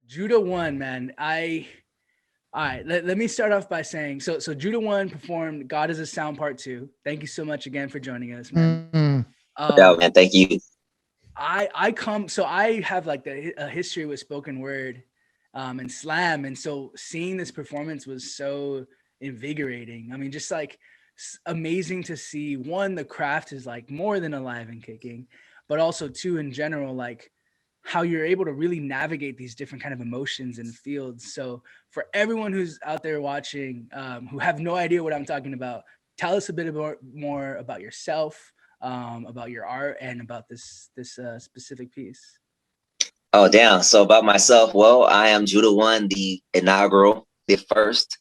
Judah One, man. All right. Let me start off by saying so Judah One performed "God Is a Sound" Part Two. Thank you so much again for joining us, man. Mm. Yeah, Um, man. Thank you. I have like a history with spoken word, and slam, and so seeing this performance was so invigorating. I mean, just like amazing to see. One, the craft is like more than alive and kicking, but also two, in general, like how you're able to really navigate these different kind of emotions and fields. So for everyone who's out there watching, who have no idea what I'm talking about, tell us a bit more about yourself, about your art, and about this specific piece. Oh, damn. So about myself, well, I am Judah One, the inaugural, the first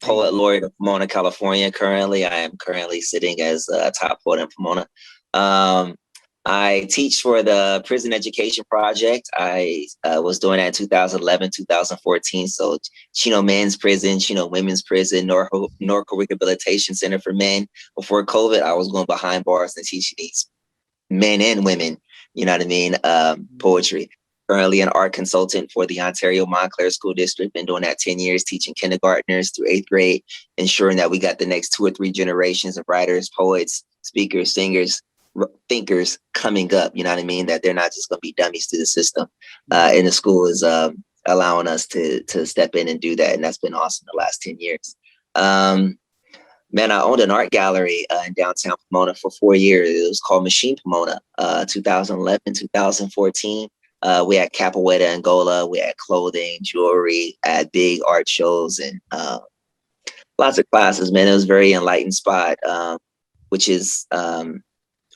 Hey, poet laureate of Pomona, California. Currently, I am currently sitting as a top poet in Pomona. Um, I teach for the Prison Education Project. I was doing that in 2011, 2014. So Chino Men's Prison, Chino Women's Prison, Norco Rehabilitation Center for Men. Before COVID, I was going behind bars and teaching these men and women, you know what I mean, poetry. Currently an art consultant for the Ontario Montclair School District. Been doing that 10 years, teaching kindergartners through 8th grade, ensuring that we got the next 2 or 3 generations of writers, poets, speakers, singers, thinkers coming up, you know what I mean, that they're not just going to be dummies to the system. And the school is allowing us to step in and do that. And that's been awesome the last 10 years. Man, I owned an art gallery in downtown Pomona for 4 years. It was called Machine Pomona, 2011, 2014. We had capoeira, Angola. We had clothing, jewelry, had big art shows, and lots of classes, man. It was a very enlightened spot, which is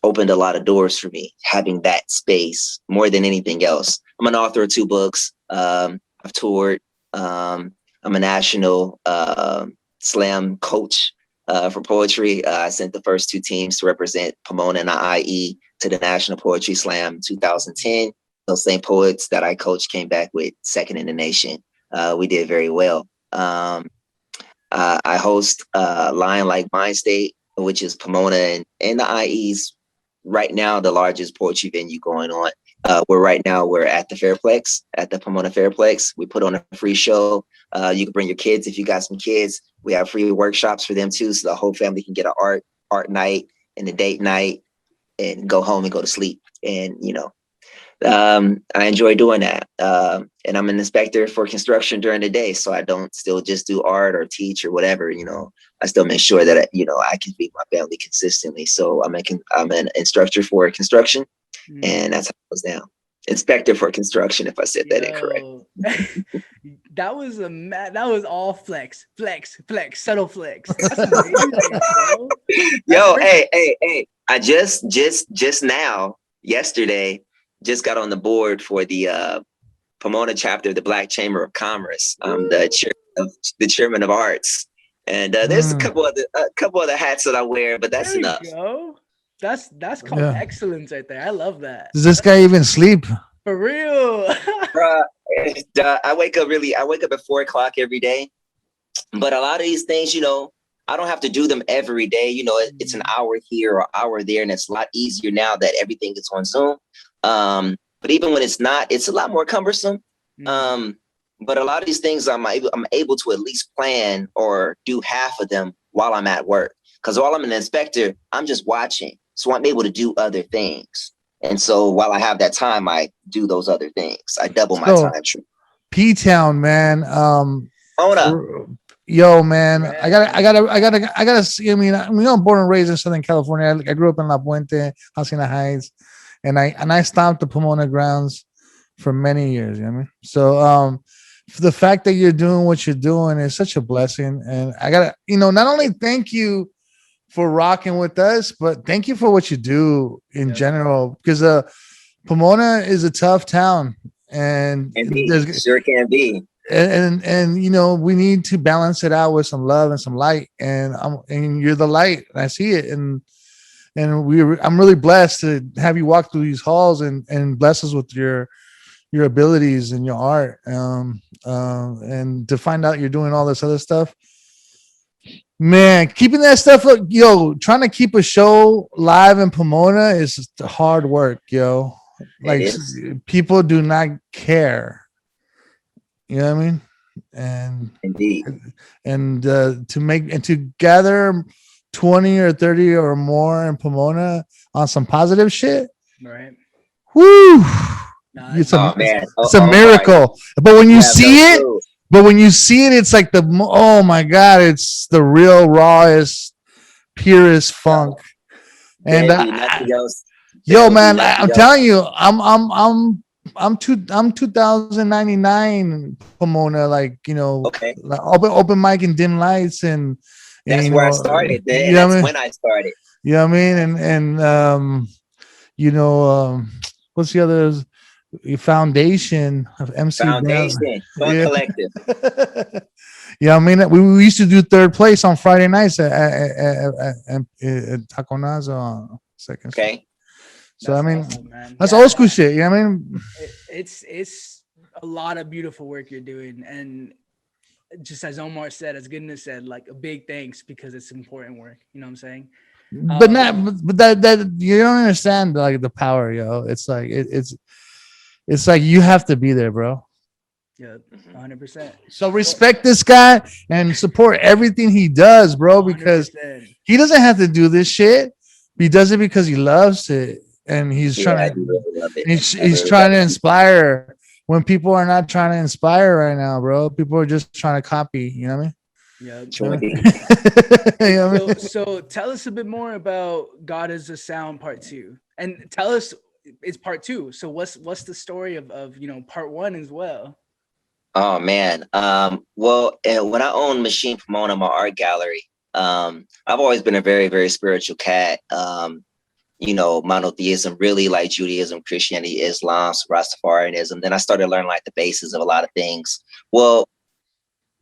opened a lot of doors for me, having that space more than anything else. I'm an author of 2 books. I've toured. I'm a national slam coach for poetry. I sent the first 2 teams to represent Pomona and IE to the National Poetry Slam 2010. Those same poets that I coached came back with second in the nation. We did very well. I host LionLike MindState, which is Pomona and the IE's right now the largest poetry venue going on. We're at the Fairplex, at the Pomona Fairplex. We put on a free show. You can bring your kids if you got some kids. We have free workshops for them too, so the whole family can get an art night and a date night and go home and go to sleep. And I enjoy doing that. And I'm an inspector for construction during the day, so I don't still just do art or teach or whatever. I still make sure that I can feed my family consistently. So I'm an instructor for construction, and that's how it goes down. Inspector for construction, if I said that incorrect. That was all flex, subtle flex. That's amazing, bro. Yo, hey! I just now, yesterday, just got on the board for the Pomona chapter of the Black Chamber of Commerce. I'm the chairman of arts, and there's a couple other hats that I wear, but that's enough. Go. That's called excellence right there. I love that. Does this guy even sleep? For real? I wake up at 4 o'clock every day, but a lot of these things, I don't have to do them every day. It's an hour here or hour there, and it's a lot easier now that everything is on Zoom. But even when it's not, it's a lot more cumbersome. But a lot of these things I'm able to at least plan or do half of them while I'm at work. Because while I'm an inspector, I'm just watching. So I'm able to do other things. And so while I have that time, I do those other things. I double my time. P-Town, man. Yo, man. I gotta see. I mean, I'm born and raised in Southern California. I grew up in La Puente, Hacienda Heights. And I stomped the Pomona grounds for many years. You know what I mean? So the fact that you're doing what you're doing is such a blessing. And I gotta, not only thank you for rocking with us, but thank you for what you do in general. Because Pomona is a tough town, and sure can be. And we need to balance it out with some love and some light. And you're the light, and I see it. And I'm really blessed to have you walk through these halls and bless us with your abilities and your art, and to find out you're doing all this other stuff, man. Keeping that stuff up, trying to keep a show live in Pomona is just hard work, yo. Like, people do not care. You know what I mean? And Indeed. to gather 20 or 30 or more in Pomona on some positive shit. Right. Whoo! Nah, It's Oh man, it's a Omar, miracle. But when you have no see it, clue. it's like oh my god, it's the real rawest, purest funk. And There'd be nothing else. yo, There would be man, nothing I'm else. telling you, I'm 2099 Pomona, like Okay, like open mic and dim lights and that's you where I know, started, you and know what that's I mean? when I started. You know what I mean? And you know, what's the other foundation of MC Brown? Foundation, Fun Yeah. Collective. Yeah, I mean, we used to do third place on Friday nights at Taconazo on Second Street. Okay, So that's I mean, awesome, man. that's Yeah, old school shit. You know what I mean? it's a lot of beautiful work you're doing, and just as Omar said, as Goodness said, like a big thanks because it's important work. You know what I'm saying? But not, but that you don't understand like the power, yo. It's like it's like you have to be there, bro. Yeah, 100%. So respect this guy and support everything he does, bro, because 100%. he doesn't have to do this shit. He does it because he loves it, and he's yeah, I trying do to really love it. he's trying to inspire when people are not trying to inspire right now, bro. People are just trying to copy. You know what I mean? Yeah. True indeed. You know what I mean? So tell us a bit more about God is a Sound Part 2, and tell us it's Part 2. So what's the story of Part 1 as well? Oh man. Well, when I owned Machine Pomona, my art gallery, I've always been a very, very spiritual cat. Monotheism, really like Judaism, Christianity, Islam, Rastafarianism. Then I started learning like the basis of a lot of things. Well,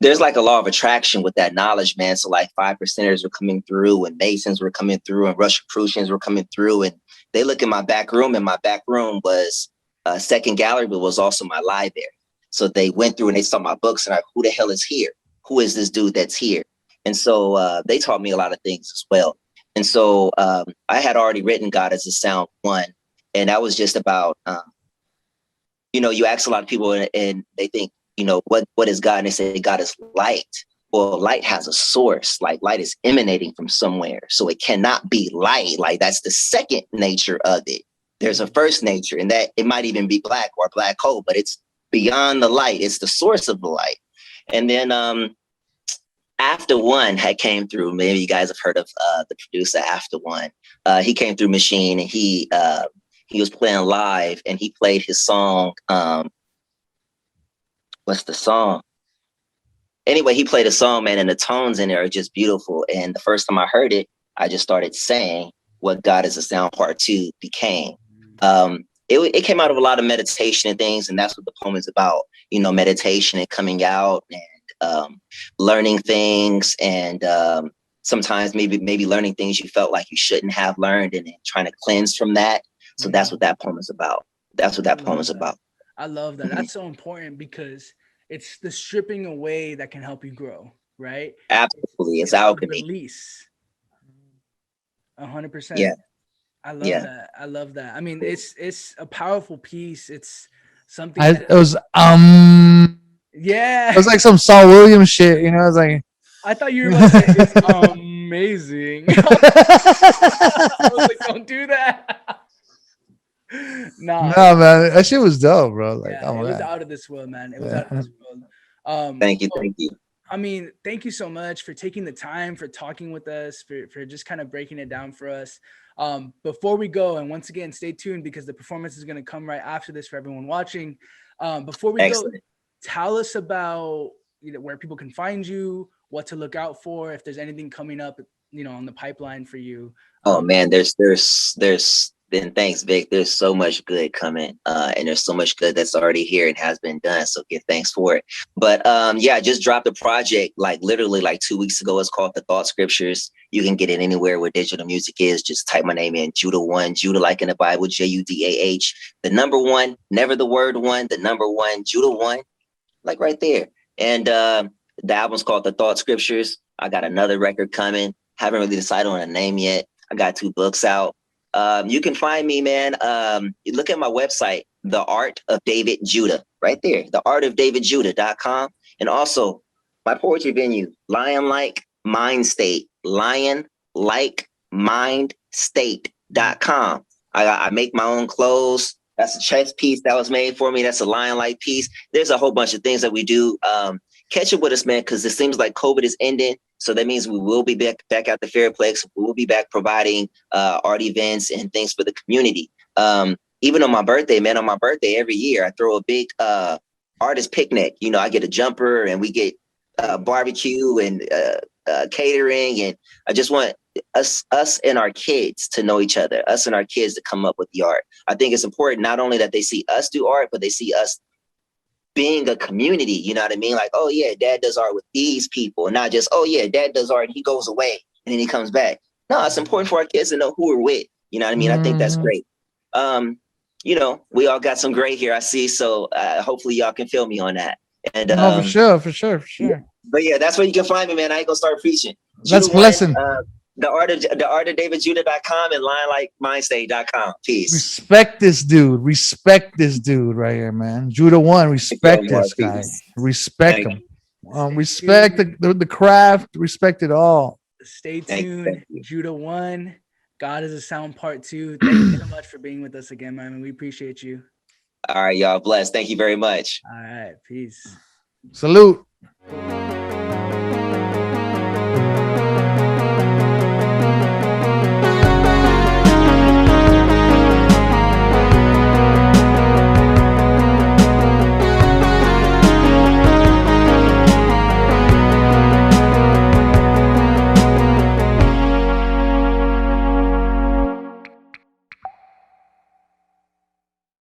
there's like a law of attraction with that knowledge, man. So like 5%ers were coming through, and Masons were coming through, and Rosicrucians were coming through, and they look in my back room, and my back room was a second gallery, but was also my library. So they went through and they saw my books and like, who the hell is here? Who is this dude that's here? And so they taught me a lot of things as well. And so I had already written God as a Sound 1, and that was just about, you ask a lot of people and they think, what is God? And they say God is light. Well, light has a source. Like light is emanating from somewhere. So it cannot be light. Like that's the second nature of it. There's a first nature, and that it might even be black or black hole, but it's beyond the light. It's the source of the light. And then After One had came through. Maybe you guys have heard of the producer After One. He came through Machine, and he was playing live, and he played his song. What's the song? Anyway, he played a song, man, and the tones in there are just beautiful. And the first time I heard it, I just started saying what God is a Sound Part 2 became. It came out of a lot of meditation and things, and that's what the poem is about. Meditation and coming out and learning things, and sometimes maybe learning things you felt like you shouldn't have learned, and then trying to cleanse from that. So that's what that poem is about. That's what that poem is about. I love that. That's so important because it's the stripping away that can help you grow, right? Absolutely, it's alchemy. Release. 100%. Yeah. I love that. I love that. I mean, it's a powerful piece. It's something. It was yeah. It was like some Saul Williams shit. It was like. I thought you were about to say it's amazing. I was like, don't do that. No, man, that shit was dope, bro. Like, yeah, it was out of this world, man. It was out of this world. Thank you. I mean, thank you so much for taking the time, for talking with us, for just kind of breaking it down for us. Before we go, and once again, stay tuned because the performance is going to come right after this for everyone watching. Before we go, tell us about where people can find you, what to look out for, if there's anything coming up, on the pipeline for you. Oh man, there's then thanks, Vic. There's so much good coming, and there's so much good that's already here and has been done. So give thanks for it. But I just dropped a project literally 2 weeks ago. It's called The Thought Scriptures. You can get it anywhere where digital music is. Just type my name in, Judah 1, Judah like in the Bible, Judah, the number 1, never the word 1, the number 1, Judah 1, like right there. And the album's called The Thought Scriptures. I got another record coming. Haven't really decided on a name yet. I got 2 books out. You can find me, man. You look at my website, The Art of David Judah. right there, theartofdavidjudah.com. And also my poetry venue, LionLike MindState, LionLikeMindState.com. I make my own clothes. That's a chest piece that was made for me. That's a LionLike piece. There's a whole bunch of things that we do. Catch up with us, man, because it seems like COVID is ending. So that means we will be back at the Fairplex. We will be back providing art events and things for the community. Even on my birthday, man, every year, I throw a big artist picnic. You know, I get a jumper and we get barbecue and catering. And I just want us and our kids to know each other, us and our kids to come up with the art. I think it's important not only that they see us do art, but they see us being a community. You know what I mean? Like, oh yeah, dad does art with these people, and not just, oh yeah, dad does art and he goes away and then he comes back. No, it's important for our kids to know who we're with. You know what I mean? I think that's great. You know, we all got some gray here, I see. So hopefully y'all can feel me on that. And no, for sure. But yeah, that's where you can find me, man. I ain't gonna start preaching. That's blessing. theartofdavidjudah.com and LionLikeMindState.com. Peace. Respect this dude right here, man. Judah one, respect this guy. Respect him. Respect the craft. Respect it all. Stay tuned. Judah one. God is a Sound Part 2. Thank you so much for being with us again, man. We appreciate you. All right, y'all. Blessed. Thank you very much. All right. Peace. Salute.